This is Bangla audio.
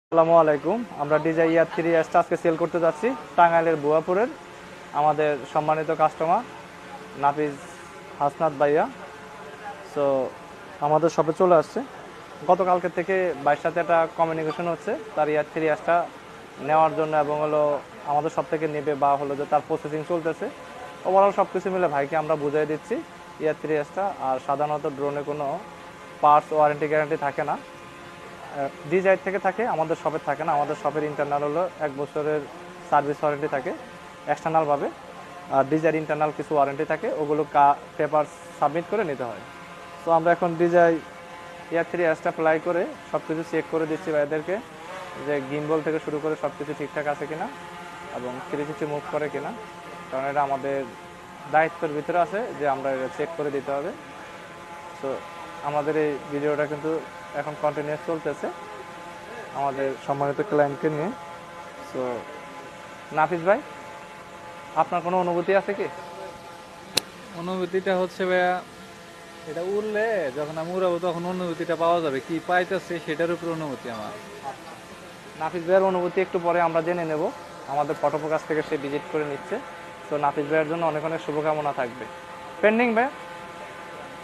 আসসালামু আলাইকুম। আমরা ডিজাই ইয়ার 3S আজকে সেল করতে যাচ্ছি টাঙ্গাইলের বুয়াপুরের আমাদের সম্মানিত কাস্টমার নাফিজ হাসনাত ভাইয়া। সো আমাদের শপে চলে আসছে গতকালকে থেকে। ভাইয়ের সাথে একটা কমিউনিকেশন হচ্ছে তার ইয়ার 3Sটা নেওয়ার জন্য, এবং হলো আমাদের সব থেকে নেবে বা হলো যে তার প্রসেসিং চলতেছে। ওভারঅল সব কিছু মিলে ভাইকে আমরা বুঝিয়ে দিচ্ছি ইয়ার 3Sটা। আর সাধারণত ড্রোনে কোনো পার্টস ওয়ারেন্টি গ্যারান্টি থাকে না, ডিজাইন থেকে থাকে, আমাদের শপের থাকে না। আমাদের শপের ইন্টারনাল হলো 1 বছরের সার্ভিস ওয়ারেন্টি থাকে এক্সটার্নালভাবে, আর ডিজাইন ইন্টারনাল কিছু ওয়ারেন্টি থাকে, ওগুলো পেপার সাবমিট করে নিতে হয়। তো আমরা এখন ডিজাই ইয়ার 3Sটা অ্যাপ্লাই করে সব কিছু চেক করে দিচ্ছি ভাইদেরকে, যে গিম্বল থেকে শুরু করে সব কিছু ঠিকঠাক আছে কিনা এবং 360 মুভ করে কিনা, কারণ এটা আমাদের দায়িত্বের ভিতরে আছে যে আমরা এটা চেক করে দিতে হবে। তো আমাদের এই ভিডিওটা কিন্তু এখন কন্টিনিউয়াস চলতেছে আমাদের সম্মানিত ক্লায়েন্টকে নিয়ে। সো নাফিস ভাই, আপনার কোনো অনুভূতি আছে কি? অনুভূতিটা হচ্ছে ভাইয়া, এটা উড়লে যখন আমি উড়াবো তখন অনুভূতিটা পাওয়া যাবে, কি পাইতেছে সেটার উপর অনুভূতি আমার। নাফিস ভাইয়ের অনুভূতি একটু পরে আমরা জেনে নেব। আমাদের ফটোফোকাস থেকে সে ভিজিট করে নিচ্ছে। তো নাফিস ভাইয়ের জন্য অনেক অনেক শুভকামনা থাকবে। পেন্ডিং ভাই।